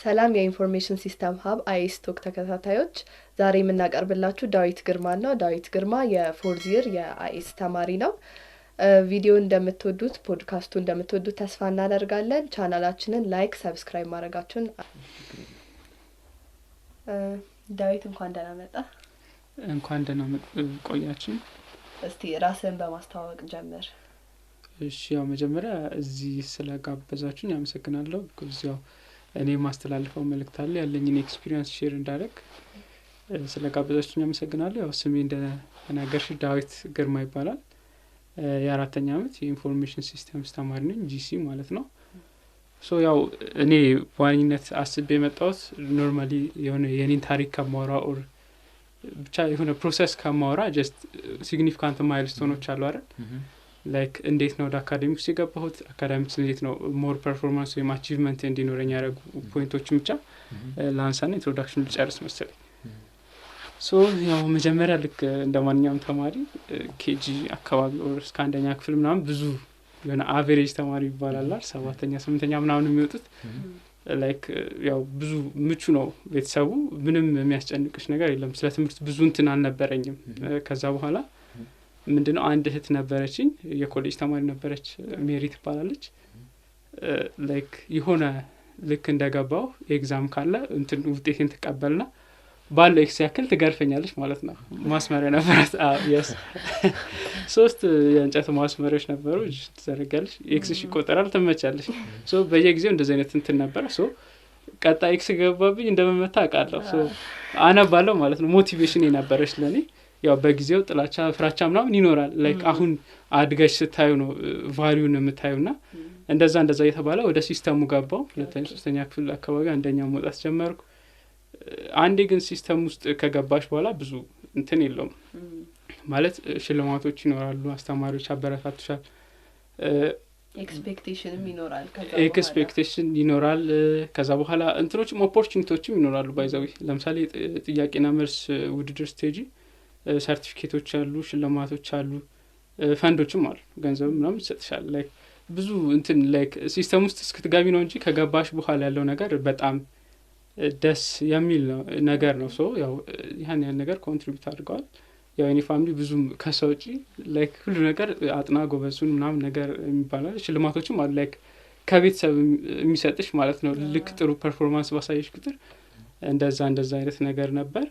ሰላም የኢንፎርሜሽን ሲስተም ሀብ አይስቶክ ተከታታዮች ዛሬ የምናቀርብላችሁ ዳዊት ግርማ ነው። ዳዊት ግርማ የፎርዝ ይር የአይስ ተማሪ ነው። ቪዲዮ እንደምትወዱት ፖድካስቱ እንደምትወዱት ተስፋ እናደርጋለን። ቻናላችንን ላይክ ሰብስክራይብ ማድረጋችሁን ዳዊት እንኳን ደህና መጣ። እንኳን ደህና ቆያችሁ። እስቲ ራስህን በማስተዋወቅ ጀምር። እሺ ያው መጀመሪያ እዚህ ስለጋበዛችሁኝ አመሰግናለሁ። ያው እኔ ማስተላለፈው መልእክት አለ ያለኝን ኤክስፒሪየንስ ሼር እንዳደረግ ስለጋበዛችሁኝ አመሰግናለሁ። ያው ስሜ እንደነገርሽ ዳዊት ግርማ ይባላል። የአራተኛ ዓመት የኢንፎርሜሽን ሲስተምስ ተማሪ ነኝ ጂሲ ማለት ነው። ሶ ያው እኔ በዋነኝነት አስቤ የመጣሁት ኖርማሊ የሆነ የኔን ታሪክ ከማወራ ኦር ብቻ የሆነ ፕሮሰስ ከማወራ ጀስት ሲግኒፊካንት ማይልስቶኖች አሉ አይደል ላይክ እንዴት ነው ወደ አካዳሚክስ የገባሁት፣ አካዳሚክስ እንዴት ነው ሞር ፐርፎርማንስ ወይም አቺቭመንት እንዲኖረኝ ያደረጉ ፖይንቶችን ብቻ ላንሳና ኢንትሮዳክሽን ልጨርስ መሰለኝ። ሶ ያው መጀመሪያ ልክ እንደማንኛውም ተማሪ ኬጂ አካባቢ ኦር እስከ አንደኛ ክፍል ምናምን ብዙ የሆነ አቨሬጅ ተማሪ ይባላል 7ኛ 8ኛ ምናምን የሚወጡት ላይክ ያው ብዙ ምቹ ነው ቤተሰቡ፣ ምንም የሚያስጨንቅሽ ነገር የለም። ስለ ትምህርት ብዙ እንትን አልነበረኝም። ከዛ በኋላ ምንድነው አንድ እህት ነበረችኝ፣ የኮሌጅ ተማሪ ነበረች፣ ሜሪ ትባላለች። ላይክ የሆነ ልክ እንደገባው ኤግዛም ካለ እንትን ውጤቴን ትቀበልና ባለው ኤክስ ያክል ትገርፈኛለች ማለት ነው። ማስመሪያ ነበራት። yes 3 የእንጨት ማስመሪያዎች ነበሩ። ትዘረጋለች፣ ኤክስሽ ይቆጠራል፣ ትመቻለች። ሶ በየጊዜው እንደዚህ አይነት እንትን ነበር። ሶ ቀጣ ኤክስ ገባብኝ እንደመመታ አውቃለሁ። ሶ አነባለሁ ማለት ነው። ሞቲቬሽን የነበረች ለኔ። ያው በጊዜው ጥላቻ ፍራቻ ምናምን ይኖራል። ላይክ አሁን አድገሽ ስታዩ ነው ቫልዩን የምታዩና እንደዛ የተባለ ወደ ሲስተሙ ገባው። 2ኛ 3ኛ ክፍል አካባቢ አንደኛ መውጣት ጀመርኩ። አንዴ ግን ሲስተም ውስጥ ከገባሽ በኋላ ብዙ እንትን የለውም ማለት ሽልማቶች ይኖራሉ፣ አስተማሪዎች አበረታቱሻል፣ ኤክስፔክቴሽን ይኖራል። ከዛ በኋላ እንትኖችም ኦፖርቹኒቲዎችም ይኖራሉ። ባይዘዊ ለምሳሌ ጥያቄና መልስ ውድድር ስቴጂ ሰርቲፊኬቶች አሉ፣ ሽልማቶች አሉ፣ ፈንዶችም አሉ፣ ገንዘብ ምናምን ይሰጥሻል። ላይክ ብዙ እንትን ላይክ ሲስተም ውስጥ እስክትገቢ ነው እንጂ ከገባሽ በኋላ ያለው ነገር በጣም ደስ የሚል ነገር ነው። ሶ ያው ያን ነገር ኮንትሪቢዩት አድርገዋል። ያው የኔ ፋሚሊ ብዙም ከሰው ውጪ ላይክ ሁሉ ነገር አጥና ጎበዙን ምናምን ነገር የሚባላል። ሽልማቶችም አሉ ላይክ ከቤተሰብ የሚሰጥሽ ማለት ነው። ልክ ጥሩ ፐርፎርማንስ ባሳየሽ ቁጥር እንደዛ አይነት ነገር ነበር።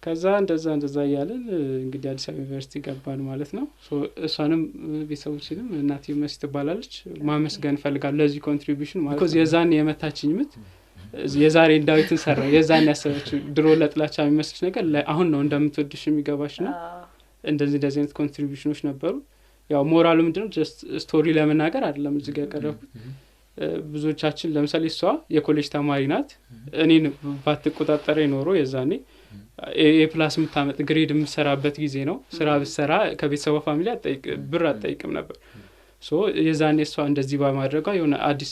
ከዛ እንደዛ እያለን እንግዲህ አዲስ አበባ ዩኒቨርሲቲ ገባን ማለት ነው። ሶ እሷንም ቤተሰቦችንም እናቴ መሲ ትባላለች ማመስገን ፈልጋለሁ ለዚህ ኮንትሪቢዩሽን ማለት ነው። የዛን የመታችኝ ምት የዛሬ ዳዊትን ሰራ የዛን ያሰበችው ድሮ ለጥላቻ የሚመስልሽ ነገር አሁን ነው እንደምትወድሽ የሚገባሽ ነው። እንደዚህ አይነት ኮንትሪቢዩሽኖች ነበሩ። ያው ሞራሉ ምንድነው ጀስት ስቶሪ ለመናገር አይደለም እዚህ ጋር ያቀረብኩት። ብዙዎቻችን ለምሳሌ እሷ የኮሌጅ ተማሪ ናት። እኔን ባትቆጣጠረኝ ኖሮ የዛኔ ኤ+ የምታመጥ ግሬድ የምሰራበት ጊዜ ነው። ስራ ብሰራ ከቤተሰቧ ፋሚሊ ብር አትጠይቅም ነበር። ሶ የዛኔ እሷ እንደዚህ በማድረጓ የሆነ አዲስ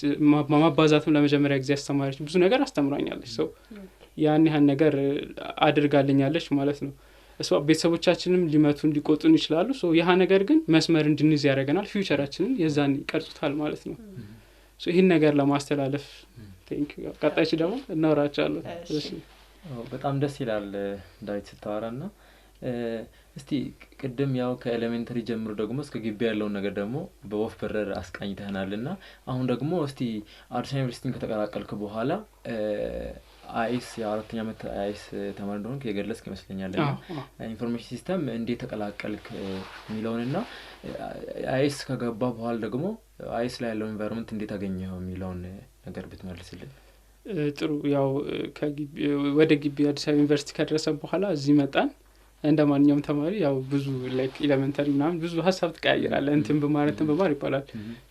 ማባዛትም ለመጀመሪያ ጊዜ አስተማረች፣ ብዙ ነገር አስተምራኛለች። ሶ ያን ነገር አድርጋልኛለች ማለት ነው። እሷ ቤተሰቦቻችንም ሊመቱን ሊቆጡን ይችላሉ። ሶ ያ ነገር ግን መስመር እንድንይዝ ያደርገናል፣ ፊውቸራችንን የዛኔ ይቀርጹታል ማለት ነው። ሶ ይህን ነገር ለማስተላለፍ ቴንክ ዩ። ቀጣይች ደግሞ እናወራቻለን። እሺ በጣም ደስ ይላል ዳዊት ስታወራና እስቲ ቅድም ያው ከኤሌሜንተሪ ጀምሮ ደግሞ እስከ ግቢ ያለውን ነገር ደግሞ በወፍ በረር አስቃኝተናልና አሁን ደግሞ እስቲ አዲስ ዩኒቨርሲቲን ከተቀላቀልክ በኋላ አይስ የአራተኛ ዓመት አይስ ተማሪ እንደሆንክ የገለጽክ ይመስለኛልና ኢንፎርሜሽን ሲስተም እንዴት ተቀላቀልክ የሚለውንና አይስ ከገባ በኋላ ደግሞ አይስ ላይ ያለው ኢንቫይሮንመንት እንዴት አገኘኸው የሚለውን ነገር ብትመልስልን ጥሩ። ያው ወደ ግቢ አዲስ አበባ ዩኒቨርሲቲ ከደረሰ በኋላ እዚህ መጣን። እንደማንኛውም ተማሪ ያው ብዙ ላይክ ኤሌመንተሪ ምናምን ብዙ ሀሳብ ትቀያየራለህ። እንትን በማር ይባላል።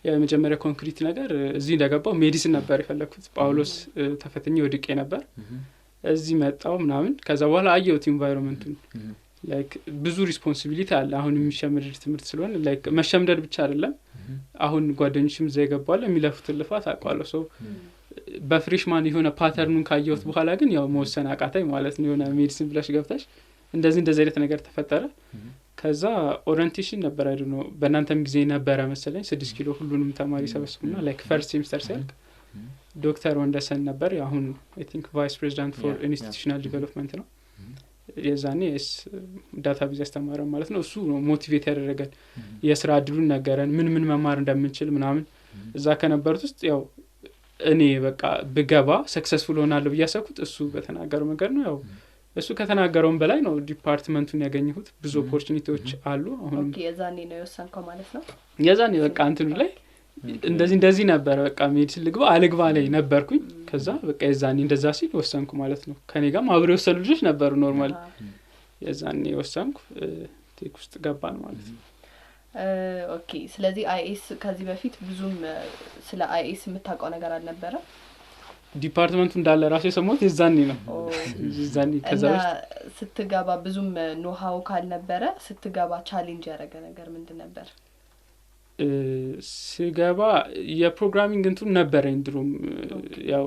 የመጀመሪያ ኮንክሪት ነገር እዚህ እንደገባው ሜዲሲን ነበር የፈለኩት። ጳውሎስ ተፈተኝ ወድቄ ነበር። እዚህ መጣው ምናምን ከዛ በኋላ አየሁት ኢንቫይሮንመንቱን። ላይክ ብዙ ሪስፖንሲቢሊቲ አለ። አሁን የሚሸምድድ ትምህርት ስለሆነ ላይክ መሸምደድ ብቻ አይደለም። አሁን ጓደኞችም እዛ ይገባሉ፣ የሚለፉት ልፋት አውቃለሁ። ሶ በፍሬሽማን የሆነ ፓተርኑን ካየሁት በኋላ ግን ያው መወሰን አቃተኝ ማለት ነው። የሆነ ሜዲሲን ብለሽ ገብታሽ እንደዚህ አይነት ነገር ተፈጠረ። ከዛ ኦሪንቴሽን ነበር አይደል ነው በእናንተም ጊዜ ነበር መሰለኝ 6 ኪሎ ሁሉንም ተማሪ ሰበስቡና ላይክ ፈርስት ሴሚስተር ሲያልቅ ዶክተር ወንደሰን ነበር አሁን አይ ቲንክ ቫይስ ፕሬዚዳንት ፎር ኢንስቲትዩሽናል ዲቨሎፕመንት ነው የዛኔ ዳታቤዝ ያስተማረ ማለት ነው እሱ ነው ሞቲቬት ያደረገን የስራ እድሉን ነገረን ምን መማር እንደምንችል ምናምን እዛ ከነበሩት ውስጥ ያው እኔ በቃ ብገባ ሰክሰስፉል ሆናለሁ ብያሰብኩት እሱ በተናገረው መንገድ ነው ያው እሱ ከተናገረውም በላይ ነው ዲፓርትመንቱን ያገኘሁት ብዙ ኦፖርቹኒቲዎች አሉ አሁን ኦኬ የዛኔ ነው የወሰንከው ማለት ነው የዛኔ በቃ እንትኑ ላይ እንደዚህ ነበር በቃ ሜዲሲን ልግባ አልግባ ላይ ነበርኩኝ ከዛ በቃ የዛኔ እንደዛ ሲል ወሰንኩ ማለት ነው ከኔ ጋርም አብረው የወሰኑ ልጆች ነበሩ ኖርማል የዛኔ ወሰንኩ ቴክ ውስጥ ገባን ማለት ነው ኦኬ ስለዚህ አይኤስ ከዚህ በፊት ብዙም ስለ አይኤስ የምታውቀው ነገር አልነበረ ዲፓርትመንቱ እንዳለ ራሱ የሰማሁት የዛኔ ነው የዛኔ ከዛ ስትገባ ብዙም ኖሃው ካልነበረ ስትገባ ቻሌንጅ ያደረገ ነገር ምንድን ነበር ሲገባ የፕሮግራሚንግ እንትን ነበረኝ ድሮም ያው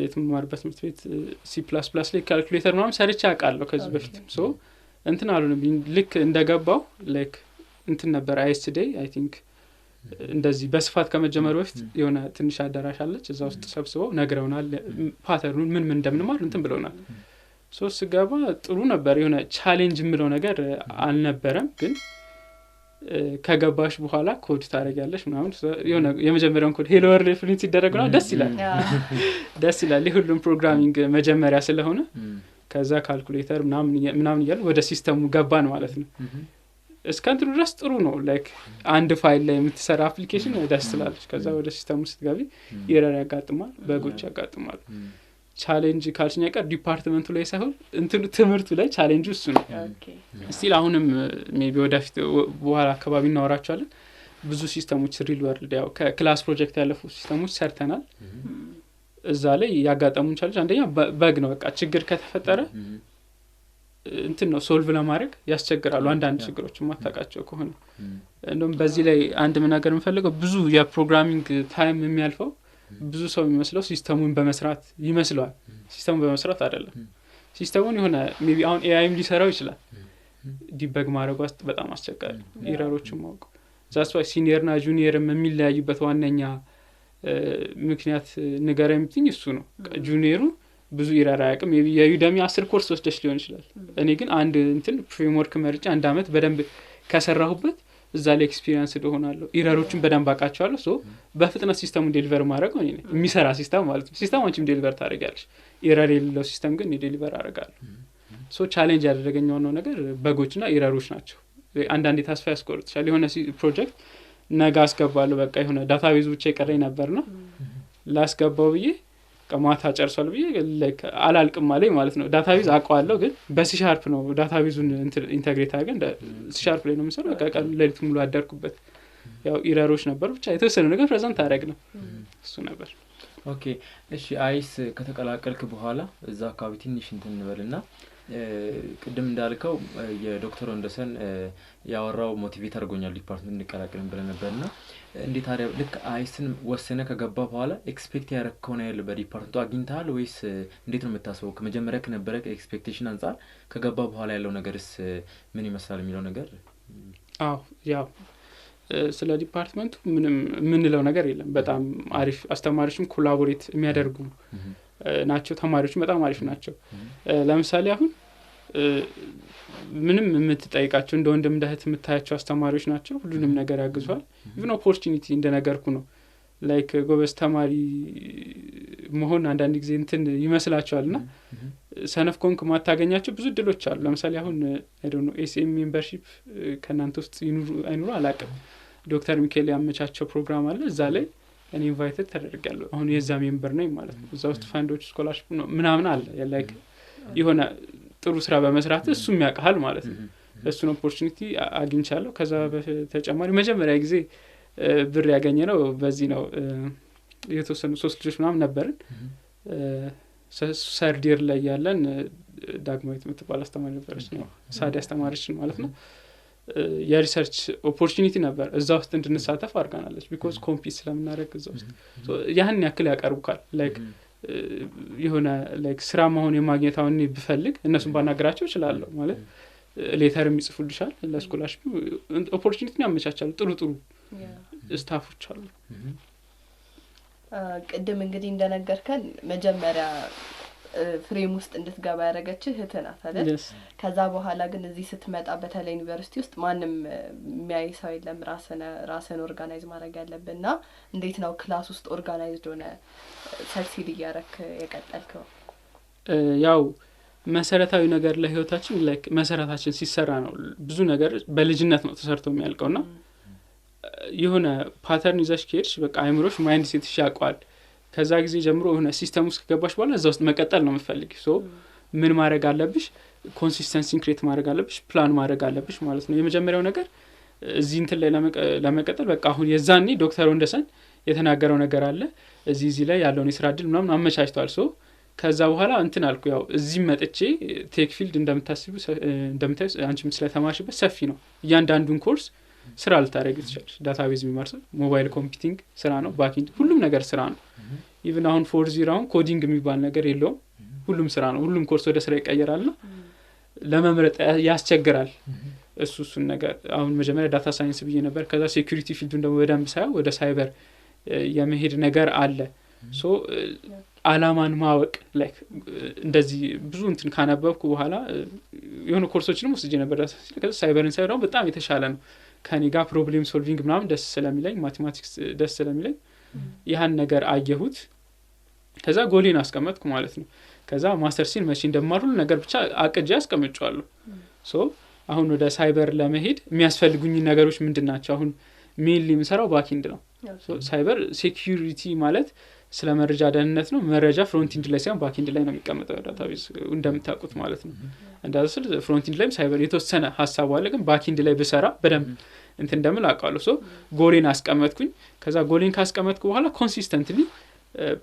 የተማርበት ትምህርት ቤት C++ ላይ ካልኩሌተር ምናምን ሰርቼ አውቃለሁ ከዚህ በፊት ሶ እንትን አሉኝ ልክ እንደገባው ላይክ እንትን ነበር አይኤስ ዴይ አይ ቲንክ እንደዚህ በስፋት ከመጀመሩ በፊት የሆነ ትንሽ አዳራሽ አለች እዛ ውስጥ ሰብስበው ነግረውናል ፓተርኑን ምን እንደምንማር እንትን ብለውናል ሶ ስገባ ጥሩ ነበር የሆነ ቻሌንጅ የምለው ነገር አልነበረም ግን ከገባሽ በኋላ ኮድ ታደርጊያለሽ ምናምን የሆነ የመጀመሪያውን ኮድ ሄሎ ወርልድ ፕሪንት ሲደረግና ደስ ይላል የሁሉም ፕሮግራሚንግ መጀመሪያ ስለሆነ ከዛ ካልኩሌተር ምናምን እያለ ወደ ሲስተሙ ገባን ማለት ነው እስከንትሩ ድረስ ጥሩ ነው ላይክ አንድ ፋይል ላይ የምትሰራ አፕሊኬሽን ደስ ትላለች ከዛ ወደ ሲስተሙ ስትገቢ ኤረር ያጋጥማል በጎች ያጋጥማል ቻሌንጅ ካልሽኛ ቀር ዲፓርትመንቱ ላይ ሳይሆን እንትኑ ትምህርቱ ላይ ቻሌንጁ እሱ ነው ስቲል አሁንም ሜቢ ወደፊት በኋላ አካባቢ እናወራቸዋለን ብዙ ሲስተሞች ሪል ወርልድ ያው ከክላስ ፕሮጀክት ያለፉ ሲስተሞች ሰርተናል እዛ ላይ ያጋጠሙን ቻሌንጅ አንደኛ በግ ነው በቃ ችግር ከተፈጠረ እንትን ነው ሶልቭ ለማድረግ ያስቸግራሉ አንዳንድ ችግሮች ማታቃቸው ከሆነ እንደውም በዚህ ላይ አንድ መናገር የምፈልገው ብዙ የፕሮግራሚንግ ታይም የሚያልፈው ብዙ ሰው የሚመስለው ሲስተሙን በመስራት ይመስለዋል ሲስተሙን በመስራት አይደለም ሲስተሙን የሆነ ሜቢ አሁን ኤአይም ሊሰራው ይችላል ዲበግ ማድረግ ውስጥ በጣም አስቸጋሪ ኢረሮችን ማወቅ ዛስ ዋይ ሲኒየርና ጁኒየርም የሚለያዩበት ዋነኛ ምክንያት ነገር የምትኝ እሱ ነው ጁኒየሩ ብዙ ኢረር አያውቅም የዩደሚ 10 ኮርስ ወስደሽ ሊሆን ይችላል እኔ ግን አንድ እንትን ፍሬምወርክ መርጬ አንድ አመት በደንብ ከሰራሁበት እዛ ላይ ኤክስፒሪየንስ እንደሆናለሁ ኢረሮችን በደንብ አውቃቸዋለሁ ሶ በፍጥነት ሲስተሙን ዴሊቨር ማድረግ ነው የሚሰራ ሲስተም ማለት ነው ሲስተማችን ዴሊቨር ታደርጋለሽ ኢረር የሌለው ሲስተም ግን ዴሊቨር አደርጋለሁ ሶ ቻሌንጅ ያደረገኛው ነው ነገር በጎችና ኢረሮች ናቸው አንዳንዴ ተስፋ ያስቆርጥሻል የሆነ ፕሮጀክት ነገ አስገባለሁ በቃ የሆነ ዳታቤዝ ብቻ ይቀረኝ ነበርና ላስገባው ብዬ ከማታ ጨርሷል ብዬ ላይክ አላልቅም ማለት ነው ዳታቤዝ አውቀዋለሁ ግን በሲሻርፕ ነው ዳታቤዙን ኢንተግሬት አድርገን ሲሻርፕ ላይ ነው የምሰራው በቃ ቀን ሌሊት ሙሉ አደርኩበት ያው ኢረሮች ነበሩ ብቻ የተወሰነ ነገር ፕሬዘንት አደረግ ነው እሱ ነበር ኦኬ እሺ አይስ ከተቀላቀልክ በኋላ እዛ አካባቢ ትንሽ እንትን እንበልና ቅድም እንዳልከው የዶክተር ወንደሰን ያወራው ሞቲቬት አድርጎኛል ዲፓርትመንት እንቀላቀል ብለነበርና እንዴት ታዲያ ልክ አይስን ወሰነ ከገባ በኋላ ኤክስፔክት ያረከው ነው ያለ በዲፓርትመንቱ አግኝታል ወይስ እንዴት ነው የምታስበው ከመጀመሪያ ከነበረ ኤክስፔክቴሽን አንፃር ከገባ በኋላ ያለው ነገርስ ምን ይመስላል የሚለው ነገር አዎ ያው ስለ ዲፓርትመንቱ ምን ለው ነገር የለም በጣም አሪፍ አስተማሪዎችም ኮላቦሬት የሚያደርጉ ናቸው ተማሪዎችም በጣም አሪፍ ናቸው ለምሳሌ አሁን ምንም የምትጠይቃቸው እንደ ወንድም እንደህት የምታያቸው አስተማሪዎች ናቸው ሁሉንም ነገር ያግዟል ኢቭን ኦፖርቹኒቲ እንደነገርኩ ነው ላይክ ጎበዝ ተማሪ መሆን አንዳንድ ጊዜ እንትን ይመስላችኋልና ሰነፍ ኮንክ ማታገኛቸው ብዙ ድሎች አሉ ለምሳሌ አሁን አይ ዶንት ኖ ኤስኤም ሜምበርሺፕ ከናንተ ውስጥ አይኑሩ አላውቅም ዶክተር ሚካኤል ያመቻቸው ፕሮግራም አለ እዛ ላይ እኔ ኢንቫይትድ ተደርጋለሁ አሁን የዛ ሜምበር ነኝ ማለት ነው እዛ ውስጥ ፋንዶች ስኮላርሺፕ ነው ምናምን አለ ላይክ የሆነ ጥሩ ስራ በመስራት እሱም ያውቃል ማለት ነው እሱን ኦፖርቹኒቲ አግኝቻለሁ ከዛ በተጨማሪ መጀመሪያ ጊዜ ብር ያገኘ ነው በዚህ ነው የተወሰኑ 3 ልጆች ምናምን ነበርን ሰርዲር ላይ ያለን ዳግማዊት የምትባል አስተማሪ ነበረች ነው ሳዲ አስተማሪችን ማለት ነው የሪሰርች ኦፖርቹኒቲ ነበር እዛ ውስጥ እንድንሳተፍ አድርጋናለች ቢኮዝ ኮምፒት ስለምናደርግ እዛ ውስጥ ያን ያክል ያቀርቡካል ላይክ የሆነ ላይክ ስራ መሆን የማግኘት አሁን ብፈልግ እነሱን ባናገራቸው እችላለሁ ማለት ሌተርም ይጽፉልሻል ለስኮላርሺፕ ኦፖርቹኒቲ ያመቻቻሉ ጥሩ ስታፎች አሉ ቅድም እንግዲህ እንደነገርከን መጀመሪያ ፍሬም ውስጥ እንድትገባ ያደረገችህ እህትህ ናት አይደል? ከዛ በኋላ ግን እዚህ ስትመጣ በተለይ ዩኒቨርሲቲ ውስጥ ማንም የሚያይ ሰው የለም፣ ራስን ኦርጋናይዝ ማድረግ ያለብንና እንዴት ነው ክላስ ውስጥ ኦርጋናይዝድ ሆነ ሰክሲድ እያረክ የቀጠልከው? ያው መሰረታዊ ነገር ለህይወታችን ላይክ መሰረታችን ሲሰራ ነው። ብዙ ነገር በልጅነት ነው ተሰርቶ የሚያልቀውና የሆነ ፓተርን ይዘሽ ከሄድሽ በቃ አይምሮሽ ማይንድ ሴትሽ ያውቀዋል። ከዛ ጊዜ ጀምሮ የሆነ ሲስተም ውስጥ ከገባሽ በኋላ እዛ ውስጥ መቀጠል ነው የምትፈልጊው። ሶ ምን ማድረግ አለብሽ? ኮንሲስተንሲን ክሬት ማድረግ አለብሽ፣ ፕላን ማድረግ አለብሽ ማለት ነው። የመጀመሪያው ነገር እዚህ እንትን ላይ ለመቀጠል በቃ አሁን የዛኔ ዶክተር ወንደሰን የተናገረው ነገር አለ እዚህ ላይ ያለውን የስራ እድል ምናምን አመቻችቷል። ሶ ከዛ በኋላ እንትን አልኩ። ያው እዚህ መጥቼ ቴክ ፊልድ እንደምታስቡ እንደምታዩ አንቺም ስለተማርሽበት ሰፊ ነው። እያንዳንዱን ኮርስ ስራ ልታደርግ ትችላለሽ። ዳታቤዝ የሚማር ሰው ሞባይል ኮምፒውቲንግ ስራ ነው፣ ባክኢንድ ሁሉም ነገር ስራ ነው። ኢቭን አሁን 4.0 አሁን ኮዲንግ የሚባል ነገር የለውም፣ ሁሉም ስራ ነው። ሁሉም ኮርስ ወደ ስራ ይቀየራልና ለመምረጥ ያስቸግራል። እሱን ነገር አሁን መጀመሪያ ዳታ ሳይንስ ብዬ ነበር። ከዛ ሴኩሪቲ ፊልዱን ደግሞ በደንብ ሳይሆን ወደ ሳይበር የመሄድ ነገር አለ። ሶ አላማን ማወቅ ላይክ እንደዚህ ብዙ እንትን ካነበብኩ በኋላ የሆነ ኮርሶችንም ወስጄ ነበር። ከዛ ሳይበርን ሳይሆን ደግሞ በጣም የተሻለ ነው ከኔ ጋር ፕሮብሌም ሶልቪንግ ምናምን ደስ ስለሚለኝ፣ ማቴማቲክስ ደስ ስለሚለኝ ያን ነገር አየሁት። ከዛ ጎሌን አስቀመጥኩ ማለት ነው። ከዛ ማስተርሲን መቼ እንደማር ሁሉ ነገር ብቻ አቅጄ አስቀምጫለሁ። ሶ አሁን ወደ ሳይበር ለመሄድ የሚያስፈልጉኝ ነገሮች ምንድናቸው? አሁን ሜንሊ የምሰራው ባክኢንድ ነው። ሳይበር ሴኩሪቲ ማለት ስለ መረጃ ደህንነት ነው። መረጃ ፍሮንቲንድ ላይ ሳይሆን ባክኢንድ ላይ ነው የሚቀመጠው ዳታቤዝ እንደምታውቁት ማለት ነው። እንዳስል ፍሮንቲንድ ላይም ሳይበር የተወሰነ ሀሳቡ አለ፣ ግን ባክኢንድ ላይ ብሰራ በደንብ እንትን እንደምል አውቃለሁ። ሶ ጎሌን አስቀመጥኩኝ። ከዛ ጎሌን ካስቀመጥኩ በኋላ ኮንሲስተንትሊ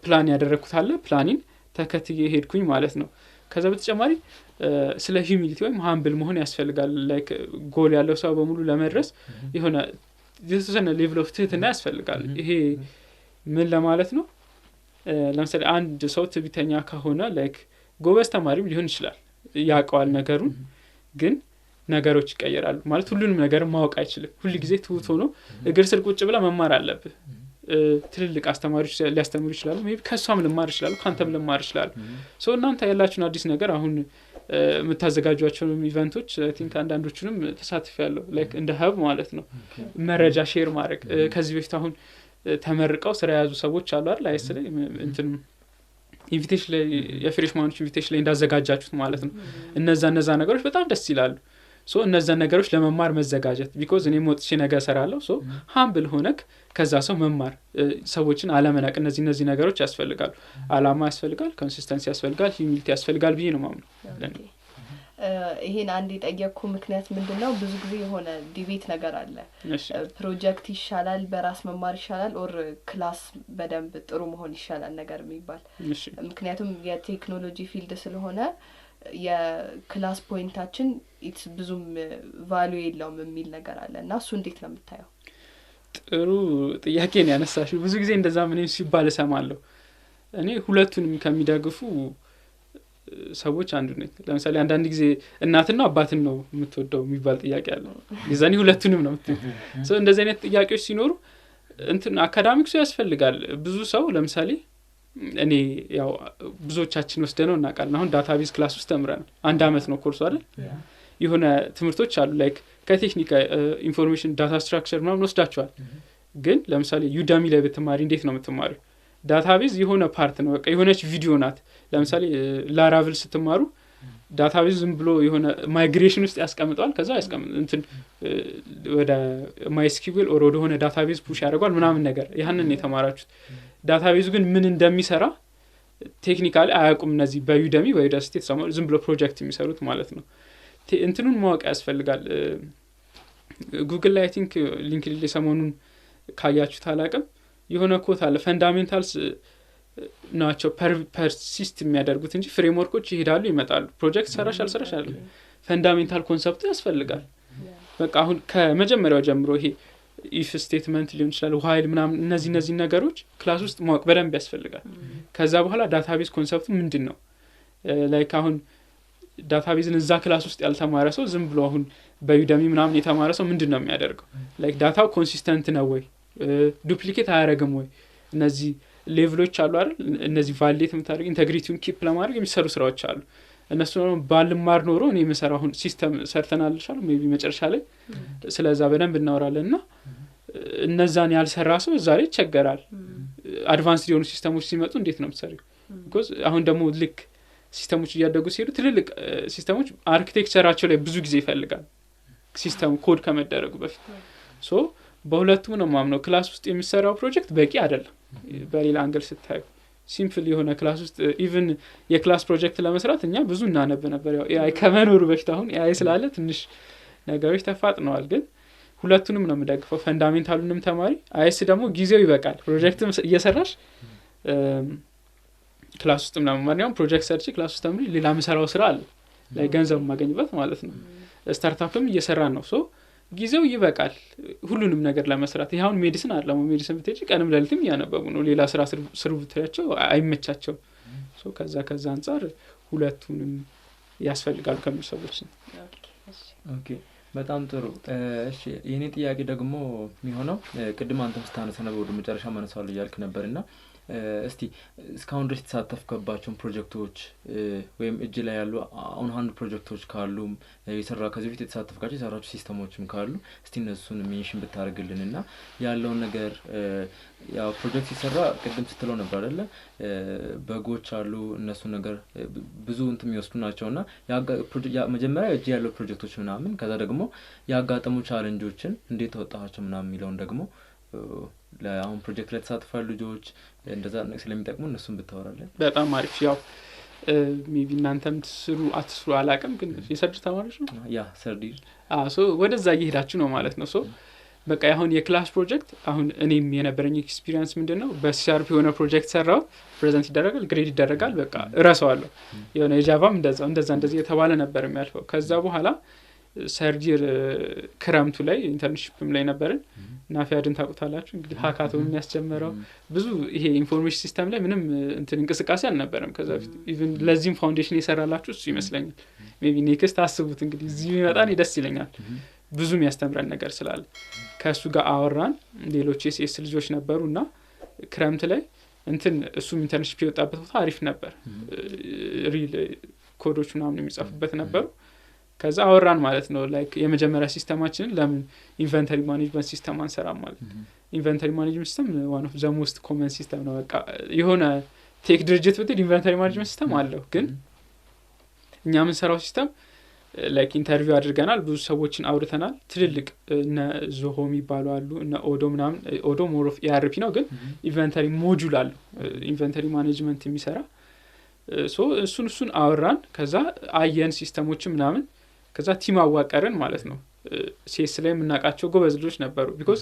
ፕላን ያደረግኩት አለ፣ ፕላኒን ተከትዬ ሄድኩኝ ማለት ነው። ከዛ በተጨማሪ ስለ ሂዩሚሊቲ ወይም ሃምብል መሆን ያስፈልጋል። ላይክ ጎል ያለው ሰው በሙሉ ለመድረስ የሆነ የተወሰነ ሌቭል ኦፍ ትህትና ያስፈልጋል። ይሄ ምን ለማለት ነው? ለምሳሌ አንድ ሰው ትዕቢተኛ ከሆነ ላይክ ጎበዝ ተማሪም ሊሆን ይችላል፣ ያውቀዋል ነገሩን፣ ግን ነገሮች ይቀየራሉ ማለት ሁሉንም ነገር ማወቅ አይችልም። ሁሉ ጊዜ ትሁት ሆኖ እግር ስር ቁጭ ብላ መማር አለብህ። ትልልቅ አስተማሪዎች ሊያስተምሩ ይችላሉ፣ ሜይ ቢ ከሷም ልማር ይችላሉ፣ ካንተም ልማር ይችላሉ። ሶ እናንተ ያላችሁን አዲስ ነገር አሁን የምታዘጋጇቸው ኢቨንቶች አይ ቲንክ አንዳንዶቹንም ተሳትፌያለሁ፣ ላይክ እንደ ሀብ ማለት ነው። መረጃ ሼር ማድረግ ከዚህ በፊት አሁን ተመርቀው ስራ የያዙ ሰዎች አሉ አይደል? አይስ ላይ እንትን ኢንቪቴሽን ላይ የፍሬሽማኖች ኢንቪቴሽን ላይ እንዳዘጋጃችሁት ማለት ነው። እነዛ ነገሮች በጣም ደስ ይላሉ። ሶ እነዛ ነገሮች ለመማር መዘጋጀት ቢኮዝ እኔ ወጥቼ ነገር እሰራለሁ። ሶ ሃምብል ሆነክ ከዛ ሰው መማር፣ ሰዎችን አለመናቅ፣ እነዚህ ነገሮች ያስፈልጋሉ። አላማ ያስፈልጋል፣ ኮንሲስተንሲ ያስፈልጋል፣ ሂዩሚሊቲ ያስፈልጋል ብዬ ነው ማምነው። ይሄን አንድ የጠየቅኩ ምክንያት ምንድነው? ብዙ ጊዜ የሆነ ዲቤት ነገር አለ። ፕሮጀክት ይሻላል፣ በራስ መማር ይሻላል፣ ኦር ክላስ በደንብ ጥሩ መሆን ይሻላል ነገር የሚባል። ምክንያቱም የቴክኖሎጂ ፊልድ ስለሆነ የክላስ ፖይንታችን ብዙም ቫልዩ የለውም የሚል ነገር አለ እና እሱ እንዴት ነው የምታየው? ጥሩ ጥያቄ ነው ያነሳሽው። ብዙ ጊዜ እንደዛ ምን ሲባል እሰማለሁ። እኔ ሁለቱንም ከሚደግፉ ሰዎች አንዱ ነኝ። ለምሳሌ አንዳንድ ጊዜ እናትና አባትን ነው የምትወደው የሚባል ጥያቄ አለ። የዛኔ ሁለቱንም ነው የምትወደው። ሶ እንደዚህ አይነት ጥያቄዎች ሲኖሩ እንትን አካዳሚክሱ ያስፈልጋል። ብዙ ሰው ለምሳሌ እኔ ያው ብዙዎቻችን ወስደነው እናውቃለን። አሁን ዳታቤዝ ክላስ ውስጥ ተምረናል። 1 አመት ነው ኮርሱ አይደል? የሆነ ትምህርቶች አሉ ላይክ ከቴክኒክ ኢንፎርሜሽን ዳታ ስትራክቸር ምናምን ወስዳቸዋል። ግን ለምሳሌ ዩዳሚ ላይ ብትማሪ እንዴት ነው የምትማሪው? ዳታቤዝ የሆነ ፓርት ነው፣ በቃ የሆነች ቪዲዮ ናት። ለምሳሌ ላራቭል ስትማሩ ዳታቤዝ ዝም ብሎ የሆነ ማይግሬሽን ውስጥ ያስቀምጠዋል። ከዛ እንትን ወደ ማይስኪውል ኦር ወደ ሆነ ዳታቤዝ ፑሽ ያደርጋል ምናምን ነገር። ያንን የተማራችሁት ዳታቤዙ ግን ምን እንደሚሰራ ቴክኒካሊ አያውቁም። እነዚህ በዩደሚ ወይ ዳስቲ ተሰማሩ ዝም ብሎ ፕሮጀክት የሚሰሩት ማለት ነው። እንትኑን ማወቅ ያስፈልጋል። ጉግል ላይ አይ ቲንክ ሊንክድኢን ላይ ሰሞኑን ካያችሁት አላውቅም፣ የሆነ ኮት አለ ፈንዳሜንታልስ ናቸው ፐርሲስት የሚያደርጉት እንጂ ፍሬምወርኮች ይሄዳሉ ይመጣሉ። ፕሮጀክት ሰራሽ አልሰራሽ አለ ፈንዳሜንታል ኮንሰፕቱ ያስፈልጋል። በቃ አሁን ከመጀመሪያው ጀምሮ ይሄ ኢፍ ስቴትመንት ሊሆን ይችላል፣ ዋይል ምናምን እነዚህ ነገሮች ክላስ ውስጥ ማወቅ በደንብ ያስፈልጋል። ከዛ በኋላ ዳታቤዝ ኮንሰፕቱ ምንድን ነው? ላይክ አሁን ዳታቤዝን እዛ ክላስ ውስጥ ያልተማረ ሰው ዝም ብሎ አሁን በዩደሚ ምናምን የተማረ ሰው ምንድን ነው የሚያደርገው? ላይክ ዳታው ኮንሲስተንት ነው ወይ? ዱፕሊኬት አያደርግም ወይ? እነዚህ ሌቭሎች አሉ አይደል እነዚህ ቫሊዴት የምታደርግ ኢንቴግሪቲውን ኪፕ ለማድረግ የሚሰሩ ስራዎች አሉ እነሱ ነው ባልማር ኖሮ እኔ የምሰራው አሁን ሲስተም ሰርተናልሻል ሜቢ መጨረሻ ላይ ስለዛ በደንብ እናወራለንና እነዛን ያልሰራ ሰው እዛ ላይ ይቸገራል አድቫንስድ የሆኑ ሲስተሞች ሲመጡ እንዴት ነው የምትሰሪው because አሁን ደግሞ ልክ ሲስተሞች እያደጉ ሲሄዱ ትልልቅ ሲስተሞች አርኪቴክቸራቸው ላይ ብዙ ጊዜ ይፈልጋል ሲስተም ኮድ ከመደረጉ በፊት ሶ በሁለቱም ነው ማምነው ክላስ ውስጥ የሚሰራው ፕሮጀክት በቂ አይደለም በሌላ አንግል ስታዩ ሲምፕል የሆነ ክላስ ውስጥ ኢቭን የክላስ ፕሮጀክት ለመስራት እኛ ብዙ እናነብ ነበር ያው ኤአይ ከመኖሩ በፊት አሁን ኤአይ ስላለ ትንሽ ነገሮች ተፋጥነዋል ግን ሁለቱንም ነው የምደግፈው ፈንዳሜንታሉንም ተማሪ አይስ ደግሞ ጊዜው ይበቃል ፕሮጀክትም እየሰራሽ ክላስ ውስጥ ምናምን ማንኛውም ፕሮጀክት ሰርች ክላስ ውስጥ ተምሪ ሌላ መሰራው ስራ አለ ላይ ገንዘብ ማገኝበት ማለት ነው ስታርታፕም እየሰራን ነው ሶ ጊዜው ይበቃል ሁሉንም ነገር ለመስራት ይሄውን ሜዲሲን አይደለም ሜዲሲን ብትሄጂ ቀንም ለሊትም ያነበቡ ነው ሌላ ስራ ስርብታቸው አይመቻቸው ሶ ከዛ አንፃር ሁለቱንም ያስፈልጋሉ ከሚሰሩት ኦኬ በጣም ጥሩ እሺ የኔ ጥያቄ ደግሞ የሚሆነው ቅድም አንተም ስታነሳ ነበር ወደ መጨረሻ ማነሳው ያልክ ነበርና እስቲ እስካሁን ድረስ ተሳተፍከባቸውን ፕሮጀክቶች ወይም እጅ ላይ ያሉ አሁን አንድ ፕሮጀክቶች ካሉ የሰራ ከዚህ በፊት የተሳተፍካቸው የሰራችሁ ሲስተሞችም ካሉ እስቲ እነሱን ሜንሽን ብታደርግልንና ያለውን ነገር ያው ፕሮጀክት ሲሰራ ቅድም ስትለው ነበር አይደለ በጎች አሉ እነሱ ነገር ብዙ እንትን የሚወስዱ ናቸውና መጀመሪያ እጅ ያለው ፕሮጀክቶች ምናምን ከዛ ደግሞ ያጋጠሙ ቻሌንጆችን እንዴት ተወጣቸው ምናምን የሚለውን ደግሞ ለአሁን ፕሮጀክት ላይ ተሳትፈው ልጆች እንደዛ ስለሚጠቅሙ እነሱን ብታወራለን በጣም አሪፍ ያው ሜቢ እናንተም ትስሩ አትስሩ አላቀም ግን የሰርድ ተማሪዎች ነው ያ ሰርዲ ሶ ወደዛ እየሄዳችሁ ነው ማለት ነው ሶ በቃ አሁን የክላስ ፕሮጀክት አሁን እኔም የነበረኝ ኤክስፒሪየንስ ምንድነው በሲአርፒ የሆነ ፕሮጀክት ሰራው ፕሬዘንት ይደረጋል ግሬድ ይደረጋል በቃ እራሳዋለሁ የሆነ የጃቫም እንደዚህ የተባለ ነበር የሚያልፈው ከዛ በኋላ ሰርጂር ክረምቱ ላይ ኢንተርንሺፕም ላይ ነበርን ናፊያድን ታውቁታላችሁ እንግዲህ ሃካቶን የሚያስጀምረው ብዙ ይሄ ኢንፎርሜሽን ሲስተም ላይ ምንም እንቅስቃሴ አልነበረም ከዛ በፊት ኢቭን ለዚህም ፋውንዴሽን የሰራላችሁ እሱ ይመስለኛል ሜቢ ኔክስት አስቡት እንግዲህ እዚህ ይመጣን ደስ ይለኛል ብዙ የሚያስተምረን ነገር ስላለ ከሱ ጋር አወራን ሌሎች ኤስኤስ ልጆች ነበሩና ክረምት ላይ እሱም ኢንተርንሺፕ የወጣበት ቦታ አሪፍ ነበር ሪል ኮዶች ምናምን የሚጻፉበት ነበሩ ከዛ አወራን ማለት ነው ላይክ የመጀመሪያ ሲስተማችንን ለምን ኢንቨንተሪ ማኔጅመንት ሲስተም አንሰራም ማለት ኢንቨንተሪ ማኔጅመንት ሲስተም ዋን ኦፍ ዘ ሞስት ኮመን ሲስተም ነው በቃ የሆነ ቴክ ድርጅት ብትል ኢንቨንተሪ ማኔጅመንት ሲስተም አለው ግን እኛ የምንሰራው ሲስተም ላይክ ኢንተርቪው አድርገናል ብዙ ሰዎችን አውርተናል ትልልቅ እነ ዞሆ የሚባሉ አሉ እነ ኦዶ ምናምን ኦዶ ሞር ኦፍ ኢአርፒ ነው ግን ኢንቨንተሪ ሞጁል አለው ኢንቨንተሪ ማኔጅመንት የሚሰራ ሶ እሱን አወራን ከዛ አየን ሲስተሞችን ምናምን ከዛ ቲም አዋቀርን ማለት ነው ሲኤስ ላይ የምናውቃቸው ጎበዝ ልጆች ነበሩ ቢኮዝ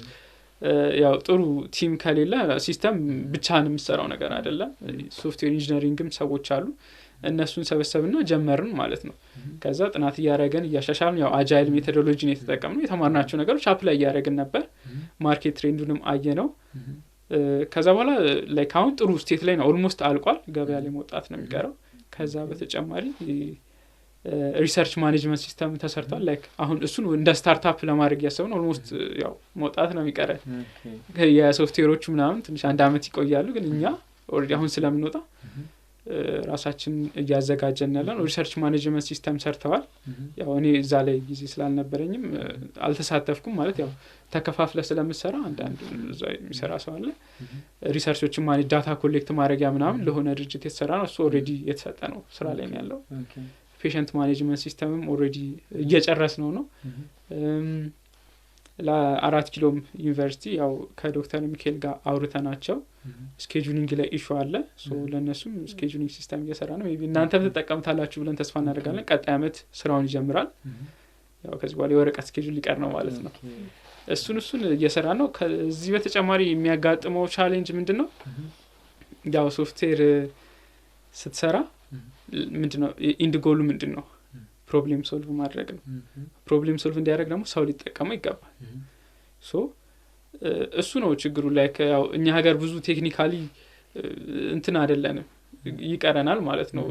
ያው ጥሩ ቲም ከሌለ ሲስተም ብቻህን የምትሰራው ነገር አይደለም ሶፍትዌር ኢንጂነሪንግም ሰዎች አሉ እነሱን ሰበሰብና ጀመርን ማለት ነው ከዛ ጥናት እያደረገን እያሻሻልን ያው አጃይል ሜቶዶሎጂን የተጠቀምነው የተማርናቸው ነገሮች አፕላይ እያደረግን ነበር ማርኬት ትሬንዱንም አየነው ከዛ በኋላ ላይክ አሁን ጥሩ ስቴት ላይ ነው ኦልሞስት አልቋል ገበያ ላይ መውጣት ነው የሚቀረው ከዛ በተጨማሪ ሪሰርች ማኔጅመንት ሲስተም ተሰርቷል ላይክ አሁን እሱን እንደ ስታርታፕ ለማድረግ ያሰብነው ኦልሞስት ያው መውጣት ነው የሚቀረው የሶፍትዌሮቹ ምናምን ትንሽ አንድ አመት ይቆያሉ ግን እኛ ኦልሬዲ አሁን ስለምንወጣ ራሳችን እያዘጋጀን ያለን ሪሰርች ማኔጅመንት ሲስተም ሰርተዋል ያው እኔ እዛ ላይ ጊዜ ስላልነበረኝም አልተሳተፍኩም ማለት ያው ተከፋፍለ ስለምሰራ አንዳንድ እዛ የሚሰራ ሰው አለ ሪሰርቾችን ማኔጅ ዳታ ኮሌክት ማድረጊያ ምናምን ለሆነ ድርጅት የተሰራ ነው እሱ ኦልሬዲ የተሰጠ ነው ስራ ላይ ነው ያለው ፔሸንት ማኔጅመንት ሲስተምም ኦልሬዲ እየጨረስ ነው ለአራት ኪሎም ዩኒቨርሲቲ ያው ከዶክተር ሚካኤል ጋር አውርተናቸው ስኬጁሊንግ ላይ ኢሹ አለ ሶ ለነሱም ስኬጁሊንግ ሲስተም እየሰራ ነው ሜቢ እናንተም ተጠቀምታላችሁ ብለን ተስፋ እናደርጋለን ቀጣይ አመት ስራውን ይጀምራል ያው ከዚህ በኋላ የወረቀት ስኬጁል ሊቀር ነው ማለት ነው እሱን እየሰራ ነው ከዚህ በተጨማሪ የሚያጋጥመው ቻሌንጅ ምንድነው ያው ሶፍትዌር ስትሰራ ምንድነው ኢንድ ጎሉ ምንድነው ፕሮብሌም ሶልቭ ማድረግ ነው ፕሮብሌም ሶልቭ እንዲያደርግ ደግሞ ሰው ሊጠቀመው ይገባል ሶ እሱ ነው ችግሩ ላይክ ያው እኛ ሀገር ብዙ ቴክኒካሊ አይደለንም ይቀረናል ማለት ነው